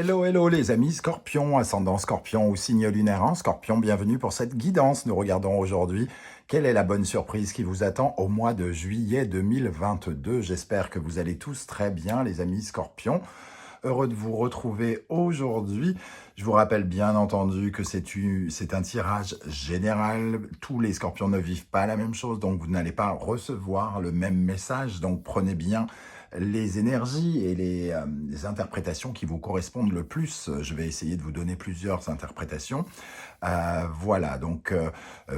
Hello, hello les amis Scorpion, ascendant Scorpion ou signe lunaire en Scorpion, bienvenue pour cette guidance. Nous regardons aujourd'hui quelle est la bonne surprise qui vous attend au mois de juillet 2022. J'espère que vous allez tous très bien les amis Scorpions. Heureux de vous retrouver aujourd'hui. Je vous rappelle bien entendu que c'est un tirage général. Tous les Scorpions ne vivent pas la même chose, donc vous n'allez pas recevoir le même message. Donc prenez bien les énergies et les interprétations qui vous correspondent le plus. Je vais essayer de vous donner plusieurs interprétations. Voilà, donc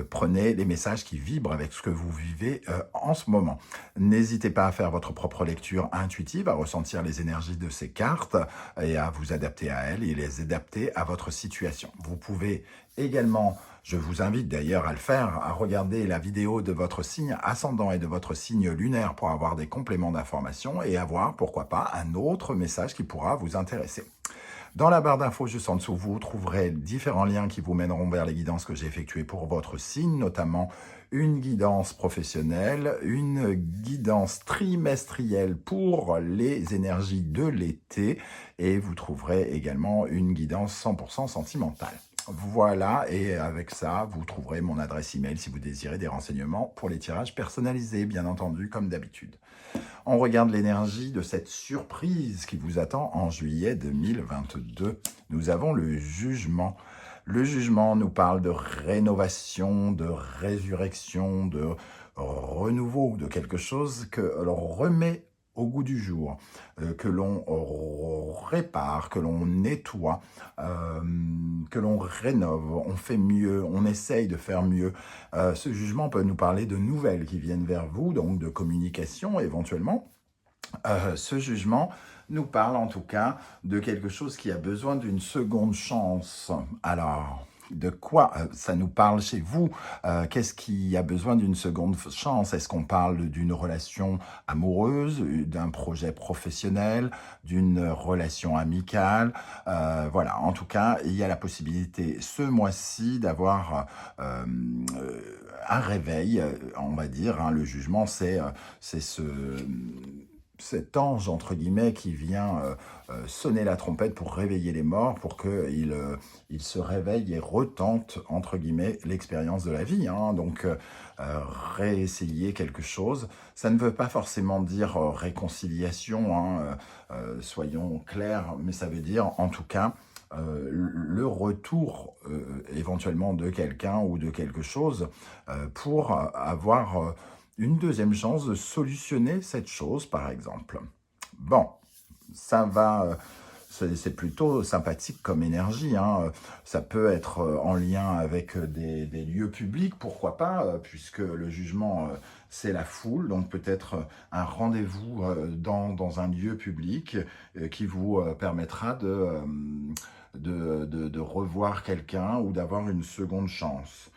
prenez les messages qui vibrent avec ce que vous vivez en ce moment. N'hésitez pas à faire votre propre lecture intuitive, à ressentir les énergies de ces cartes et à vous adapter à elles et les adapter à votre situation. Vous pouvez également, je vous invite d'ailleurs à le faire, à regarder la vidéo de votre signe ascendant et de votre signe lunaire pour avoir des compléments d'information et avoir, pourquoi pas, un autre message qui pourra vous intéresser. Dans la barre d'infos juste en dessous, vous trouverez différents liens qui vous mèneront vers les guidances que j'ai effectuées pour votre signe, notamment une guidance professionnelle, une guidance trimestrielle pour les énergies de l'été et vous trouverez également une guidance 100% sentimentale. Voilà, et avec ça, vous trouverez mon adresse email si vous désirez des renseignements pour les tirages personnalisés, bien entendu, comme d'habitude. On regarde l'énergie de cette surprise qui vous attend en juillet 2022. Nous avons le jugement. Le jugement nous parle de rénovation, de résurrection, de renouveau, de quelque chose que l'on remet au goût du jour, que l'on répare, que l'on nettoie, que l'on rénove, on fait mieux, on essaye de faire mieux. Ce jugement peut nous parler de nouvelles qui viennent vers vous, donc de communication éventuellement. Ce jugement nous parle en tout cas de quelque chose qui a besoin d'une seconde chance. Alors, de quoi ça nous parle chez vous? Qu'est-ce qui a besoin d'une seconde chance? Est-ce qu'on parle d'une relation amoureuse, d'un projet professionnel, d'une relation amicale? Voilà, en tout cas, il y a la possibilité ce mois-ci d'avoir un réveil, on va dire. Hein, le jugement, c'est cet ange, entre guillemets, qui vient sonner la trompette pour réveiller les morts, pour qu'ils il se réveillent et retentent, entre guillemets, l'expérience de la vie. Hein. Donc, réessayer quelque chose. Ça ne veut pas forcément dire réconciliation, hein, soyons clairs, mais ça veut dire, en tout cas, le retour éventuellement de quelqu'un ou de quelque chose pour avoir une deuxième chance de solutionner cette chose, par exemple. Bon, ça va, c'est plutôt sympathique comme énergie. Hein. Ça peut être en lien avec des lieux publics, pourquoi pas, puisque le jugement, c'est la foule, donc peut-être un rendez-vous dans un lieu public qui vous permettra de revoir quelqu'un ou d'avoir une seconde chance.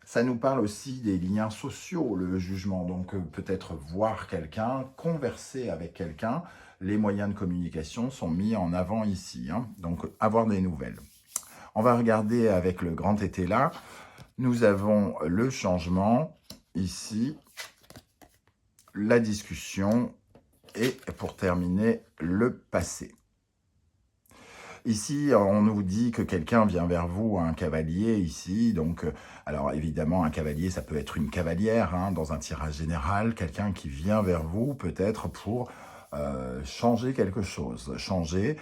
Ça nous parle aussi des liens sociaux, le jugement. Donc peut-être voir quelqu'un, converser avec quelqu'un. Les moyens de communication sont mis en avant ici. Hein. Donc avoir des nouvelles. On va regarder avec le grand été là. Nous avons le changement ici, la discussion et pour terminer, le passé. Ici, on nous dit que quelqu'un vient vers vous, un cavalier ici, donc, alors évidemment, un cavalier, ça peut être une cavalière, hein, dans un tirage général, quelqu'un qui vient vers vous, peut-être pour changer quelque chose, changer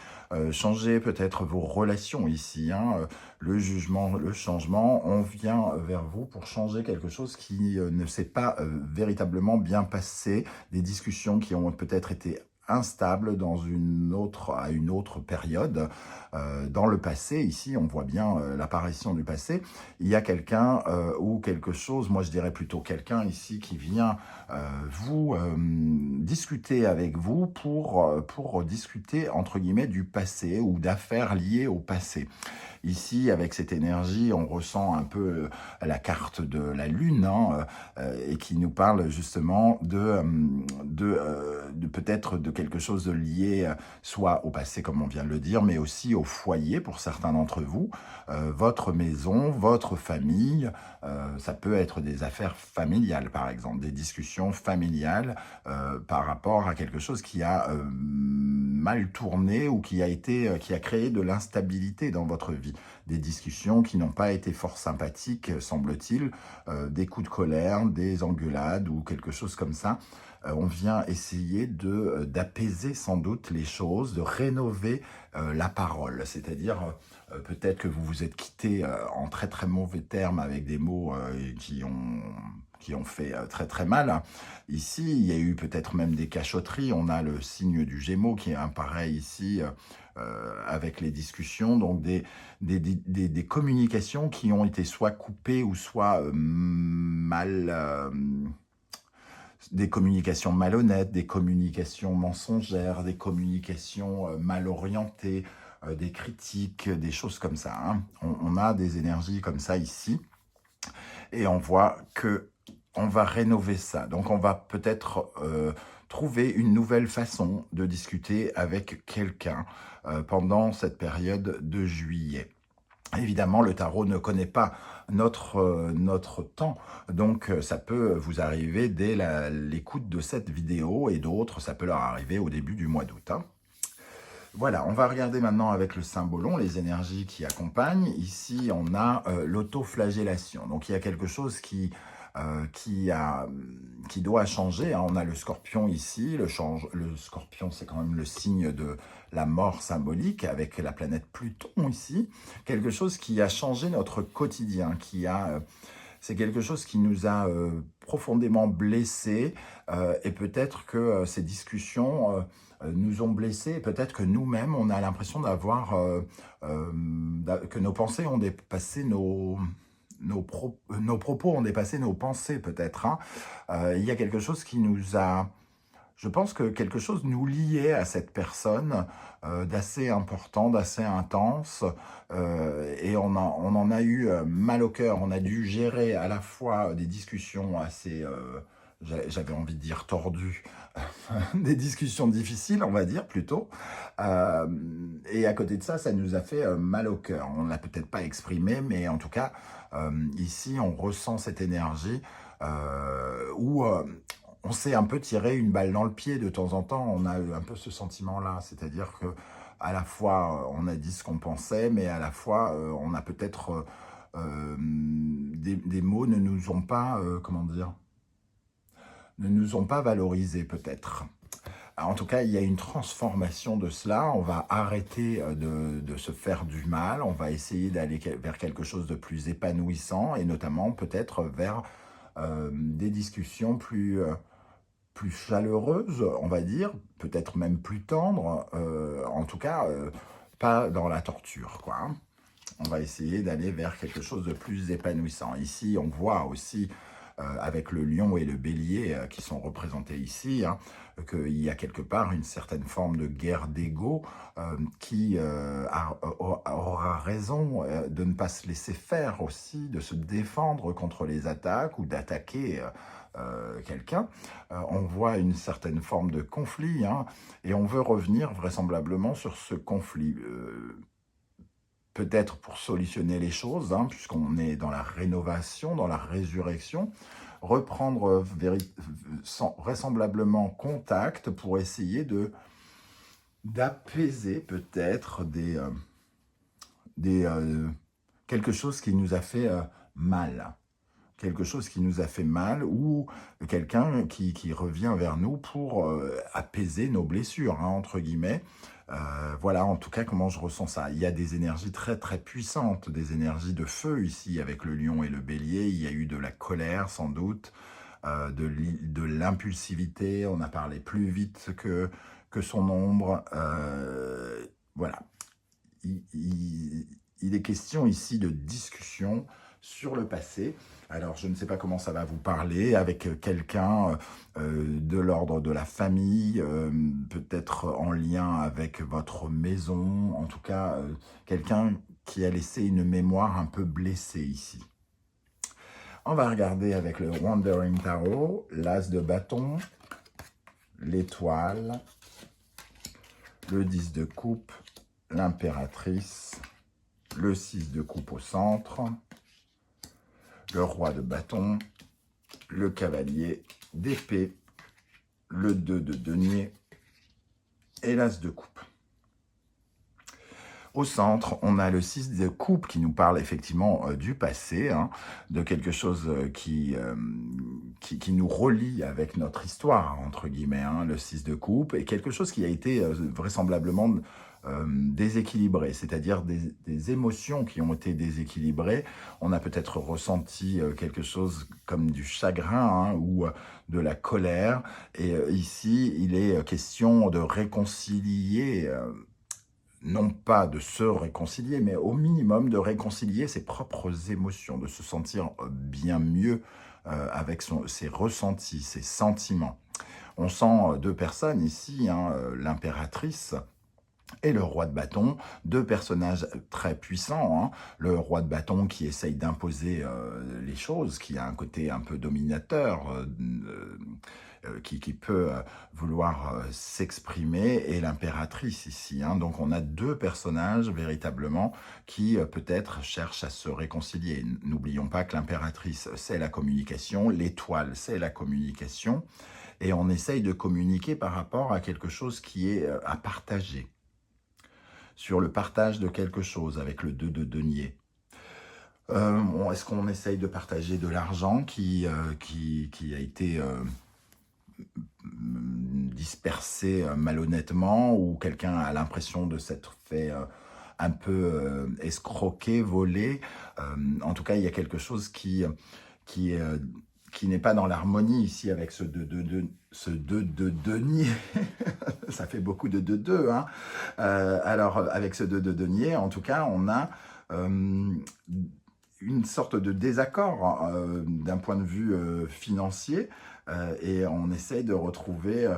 peut-être vos relations ici, hein, le jugement, le changement, on vient vers vous pour changer quelque chose qui ne s'est pas véritablement bien passé, des discussions qui ont peut-être été instable à une autre période. Dans le passé, ici, on voit bien l'apparition du passé. Il y a quelqu'un ou quelque chose, moi je dirais plutôt quelqu'un ici qui vient vous discuter avec vous pour discuter, entre guillemets, du passé ou d'affaires liées au passé. Ici, avec cette énergie, on ressent un peu la carte de la Lune, hein, et qui nous parle justement de peut-être de quelque chose de lié soit au passé, comme on vient de le dire, mais aussi au foyer pour certains d'entre vous, votre maison, votre famille, ça peut être des affaires familiales, par exemple, des discussions familiales par rapport à quelque chose qui a mal tourné ou qui a créé de l'instabilité dans votre vie. Des discussions qui n'ont pas été fort sympathiques, semble-t-il, des coups de colère, des engueulades ou quelque chose comme ça. On vient essayer d'apaiser sans doute les choses, de rénover la parole. C'est-à-dire, peut-être que vous vous êtes quitté en très très mauvais termes avec des mots qui ont fait très très mal. Ici, il y a eu peut-être même des cachotteries. On a le signe du Gémeaux qui est pareil ici avec les discussions. Donc des communications qui ont été soit coupées ou soit mal... des communications malhonnêtes, des communications mensongères, des communications mal orientées, des critiques, des choses comme ça. Hein. On a des énergies comme ça ici. Et on voit que on va rénover ça. Donc, on va peut-être trouver une nouvelle façon de discuter avec quelqu'un pendant cette période de juillet. Évidemment, le tarot ne connaît pas notre temps, donc ça peut vous arriver dès l'écoute de cette vidéo, et d'autres, ça peut leur arriver au début du mois d'août. Hein. Voilà, on va regarder maintenant avec le symbolon les énergies qui accompagnent. Ici, on a l'autoflagellation. Donc, il y a quelque chose qui doit changer. Hein. On a le scorpion ici. Le scorpion, c'est quand même le signe de la mort symbolique avec la planète Pluton ici. Quelque chose qui a changé notre quotidien, c'est quelque chose qui nous a profondément blessés et peut-être que ces discussions nous ont blessés. Peut-être que nous-mêmes, on a l'impression que nos pensées ont dépassé nos propos ont dépassé nos pensées peut-être. Hein. Il y a quelque chose qui nous a... Je pense que quelque chose nous liait à cette personne d'assez important, d'assez intense, et on en a eu mal au cœur. On a dû gérer à la fois des discussions assez, j'avais envie de dire tordues, des discussions difficiles, on va dire plutôt, et à côté de ça, ça nous a fait mal au cœur. On ne l'a peut-être pas exprimé, mais en tout cas, ici, on ressent cette énergie où... on s'est un peu tiré une balle dans le pied de temps en temps, on a eu un peu ce sentiment-là, c'est-à-dire que à la fois on a dit ce qu'on pensait, mais à la fois on a peut-être des mots ne nous ont pas, comment dire, ne nous ont pas valorisés peut-être. En tout cas, il y a une transformation de cela, on va arrêter de se faire du mal, on va essayer d'aller vers quelque chose de plus épanouissant, et notamment peut-être vers des discussions plus chaleureuse, on va dire, peut-être même plus tendre, en tout cas, pas dans la torture, quoi. Hein. On va essayer d'aller vers quelque chose de plus épanouissant. Ici, on voit aussi, avec le lion et le bélier qui sont représentés ici, hein, qu'il y a quelque part une certaine forme de guerre d'ego qui aura raison de ne pas se laisser faire aussi, de se défendre contre les attaques ou d'attaquer quelqu'un. On voit une certaine forme de conflit, hein, et on veut revenir vraisemblablement sur ce conflit. Peut-être pour solutionner les choses, hein, puisqu'on est dans la rénovation, dans la résurrection, reprendre vraisemblablement contact pour essayer d'apaiser peut-être quelque chose qui nous a fait mal. Quelque chose qui nous a fait mal, ou quelqu'un qui revient vers nous pour apaiser nos blessures, hein, entre guillemets. Voilà, en tout cas, comment je ressens ça. Il y a des énergies très très puissantes, des énergies de feu ici, avec le lion et le bélier. Il y a eu de la colère, sans doute, de l'impulsivité. On a parlé plus vite que son ombre. Voilà. Il est question ici de discussion sur le passé. Alors, je ne sais pas comment ça va vous parler, avec quelqu'un de l'ordre de la famille, peut-être en lien avec votre maison, en tout cas, quelqu'un qui a laissé une mémoire un peu blessée ici. On va regarder avec le Wandering Tarot, l'As de bâton, l'étoile, le 10 de coupe, l'impératrice, le 6 de coupe au centre, le roi de bâton, le cavalier d'épée, le 2 de denier et l'as de coupe. Au centre, on a le 6 de coupe qui nous parle effectivement du passé, hein, de quelque chose qui nous relie avec notre histoire, entre guillemets, hein, le 6 de coupe, et quelque chose qui a été vraisemblablement déséquilibré, c'est-à-dire des émotions qui ont été déséquilibrées. On a peut-être ressenti quelque chose comme du chagrin, hein, ou de la colère, et ici, il est question de réconcilier non pas de se réconcilier, mais au minimum de réconcilier ses propres émotions, de se sentir bien mieux avec ses ressentis, ses sentiments. On sent deux personnes ici, hein, l'impératrice et le roi de bâton, deux personnages très puissants, hein. Le roi de bâton qui essaye d'imposer les choses, qui a un côté un peu dominateur, qui peut vouloir s'exprimer, et l'impératrice ici, hein. Donc on a deux personnages véritablement qui peut-être cherchent à se réconcilier. N'oublions pas que l'impératrice, c'est la communication, l'étoile, c'est la communication, et on essaye de communiquer par rapport à quelque chose qui est à partager, sur le partage de quelque chose avec le 2 de denier. Est-ce qu'on essaye de partager de l'argent qui a été dispersé malhonnêtement, ou quelqu'un a l'impression de s'être fait un peu escroquer, voler. En tout cas, il y a quelque chose qui n'est pas dans l'harmonie ici avec ce 2 de denier. Ça fait beaucoup de 2, hein. Alors, avec ce 2 de denier, en tout cas, on a une sorte de désaccord d'un point de vue financier, et on essaye de retrouver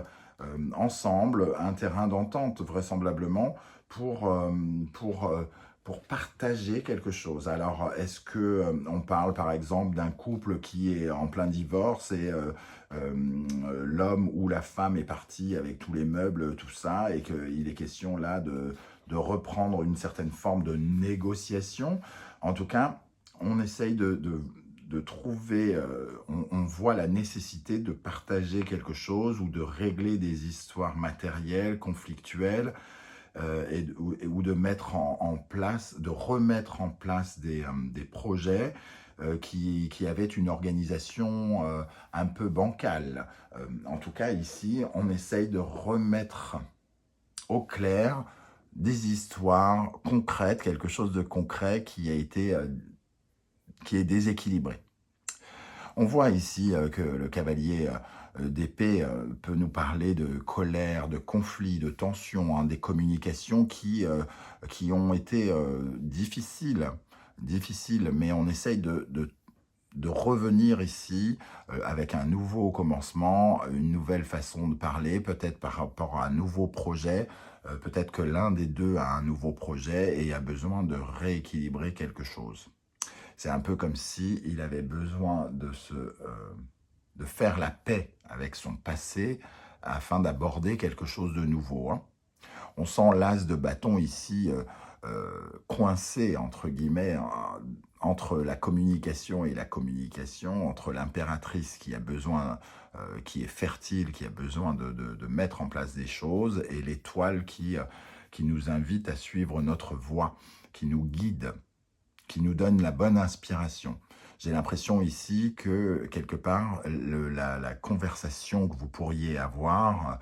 ensemble un terrain d'entente, vraisemblablement, pour partager quelque chose. Alors, est-ce que on parle par exemple d'un couple qui est en plein divorce, et l'homme ou la femme est parti avec tous les meubles, tout ça, et qu'il est question là de reprendre une certaine forme de négociation? En tout cas, on essaye de trouver, on voit la nécessité de partager quelque chose, ou de régler des histoires matérielles, conflictuelles, ou de mettre en place, de remettre en place des projets qui avaient une organisation un peu bancale. En tout cas, ici, on essaye de remettre au clair des histoires concrètes, quelque chose de concret qui est déséquilibré. On voit ici que le cavalier d'épée peut nous parler de colère, de conflit, de tension, hein, des communications qui ont été difficiles, mais on essaye de revenir ici avec un nouveau commencement, une nouvelle façon de parler, peut-être par rapport à un nouveau projet. Peut-être que l'un des deux a un nouveau projet et a besoin de rééquilibrer quelque chose. C'est un peu comme s'il avait besoin de faire la paix avec son passé afin d'aborder quelque chose de nouveau, hein. On sent l'as de bâton ici coincé, entre guillemets, entre la communication et la communication, entre l'impératrice qui a besoin, qui est fertile, qui a besoin de mettre en place des choses, et l'étoile qui nous invite à suivre notre voie, qui nous guide, qui nous donne la bonne inspiration. J'ai l'impression ici que, quelque part, la conversation que vous pourriez avoir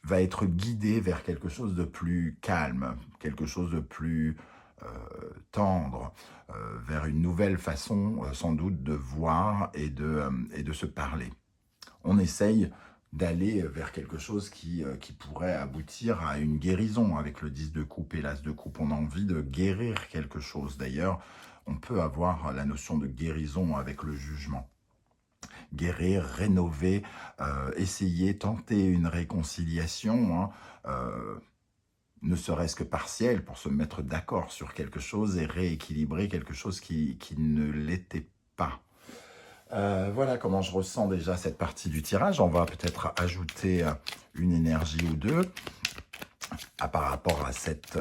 va être guidée vers quelque chose de plus calme, quelque chose de plus tendre, vers une nouvelle façon, sans doute, de voir et de se parler. On essaye d'aller vers quelque chose qui pourrait aboutir à une guérison avec le 10 de coupe et l'as de coupe. On a envie de guérir quelque chose. D'ailleurs, on peut avoir la notion de guérison avec le jugement. Guérir, rénover, essayer, tenter une réconciliation, hein, ne serait-ce que partielle, pour se mettre d'accord sur quelque chose et rééquilibrer quelque chose qui ne l'était pas. Voilà comment je ressens déjà cette partie du tirage. On va peut-être ajouter une énergie ou deux par rapport à cette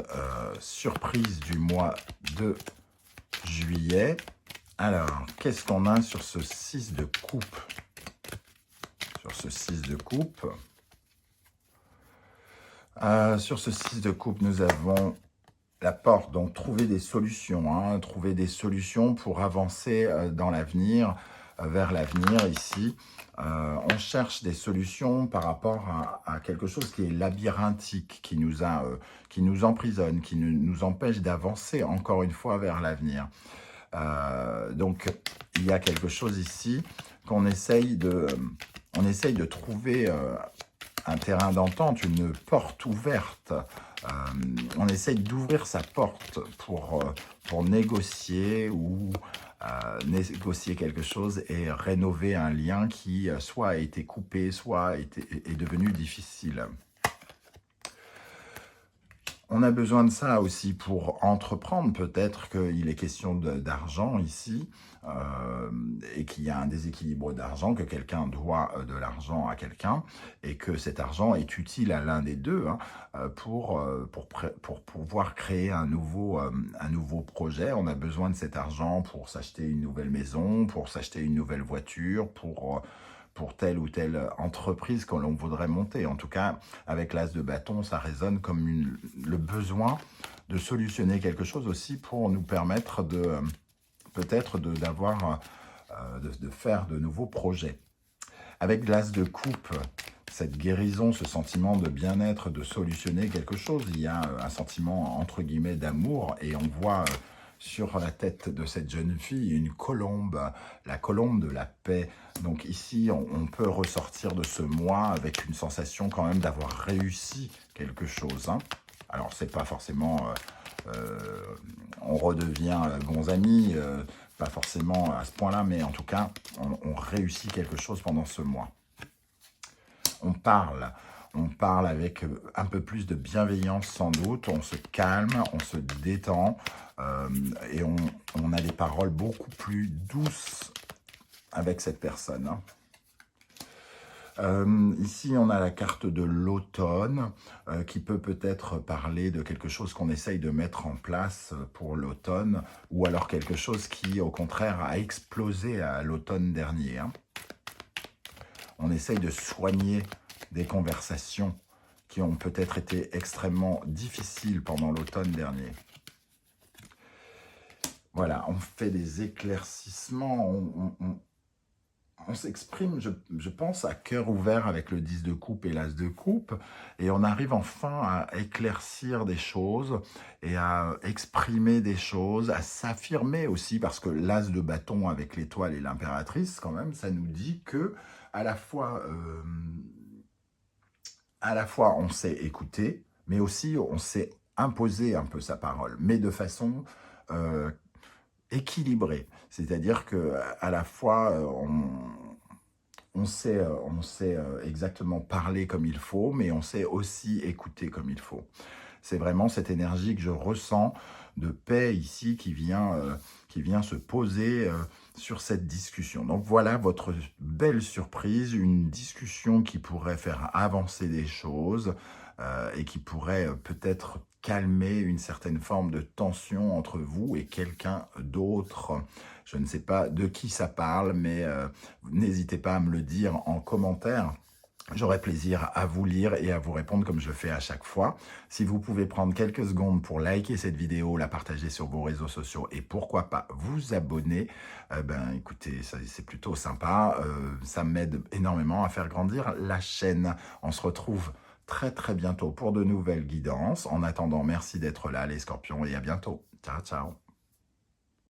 surprise du mois de juillet. Alors, qu'est-ce qu'on a sur ce 6 de coupe? Sur ce 6 de coupe, nous avons la porte, donc trouver des solutions, hein, trouver des solutions pour avancer dans l'avenir, vers l'avenir ici. On cherche des solutions par rapport à quelque chose qui est labyrinthique, qui nous emprisonne, qui nous empêche d'avancer encore une fois vers l'avenir. Donc, il y a quelque chose ici qu'on on essaye de trouver un terrain d'entente, une porte ouverte. On essaye d'ouvrir sa porte pour négocier ou négocier quelque chose et rénover un lien qui soit a été coupé, soit est devenu difficile. On a besoin de ça aussi pour entreprendre. Peut-être qu'il est question d'argent ici et qu'il y a un déséquilibre d'argent, que quelqu'un doit de l'argent à quelqu'un et que cet argent est utile à l'un des deux hein, pour pouvoir créer un nouveau projet. On a besoin de cet argent pour s'acheter une nouvelle maison, pour s'acheter une nouvelle voiture, pour telle ou telle entreprise que l'on voudrait monter. En tout cas, avec l'as de bâton, ça résonne comme le besoin de solutionner quelque chose aussi pour nous permettre peut-être de faire de nouveaux projets. Avec l'as de coupe, cette guérison, ce sentiment de bien-être, de solutionner quelque chose, il y a un sentiment entre guillemets d'amour et on voit sur la tête de cette jeune fille une colombe, la colombe de la paix. Donc ici, on peut ressortir de ce mois avec une sensation quand même d'avoir réussi quelque chose. Hein. Alors, c'est pas forcément... on redevient bons amis, pas forcément à ce point-là, mais en tout cas, on réussit quelque chose pendant ce mois. On parle avec un peu plus de bienveillance sans doute, on se calme, on se détend et on a des paroles beaucoup plus douces avec cette personne. Ici, on a la carte de l'automne qui peut peut-être parler de quelque chose qu'on essaye de mettre en place pour l'automne ou alors quelque chose qui, au contraire, a explosé à l'automne dernier. Hein. On essaye de soigner des conversations qui ont peut-être été extrêmement difficiles pendant l'automne dernier. Voilà, on fait des éclaircissements, on s'exprime, je pense, à cœur ouvert avec le 10 de coupe et l'as de coupe, et on arrive enfin à éclaircir des choses et à exprimer des choses, à s'affirmer aussi, parce que l'as de bâton avec l'étoile et l'impératrice, quand même, ça nous dit que à la fois on sait écouter, mais aussi on sait imposer un peu sa parole, mais de façon équilibrée. C'est-à-dire qu'à la fois, on sait exactement parler comme il faut, mais on sait aussi écouter comme il faut. C'est vraiment cette énergie que je ressens de paix ici qui vient se poser sur cette discussion. Donc voilà votre belle surprise, une discussion qui pourrait faire avancer des choses et qui pourrait peut-être calmer une certaine forme de tension entre vous et quelqu'un d'autre. Je ne sais pas de qui ça parle, mais n'hésitez pas à me le dire en commentaire. J'aurai plaisir à vous lire et à vous répondre comme je le fais à chaque fois. Si vous pouvez prendre quelques secondes pour liker cette vidéo, la partager sur vos réseaux sociaux et pourquoi pas vous abonner, écoutez, c'est plutôt sympa. Ça m'aide énormément à faire grandir la chaîne. On se retrouve très très bientôt pour de nouvelles guidances. En attendant, merci d'être là les scorpions et à bientôt. Ciao, ciao.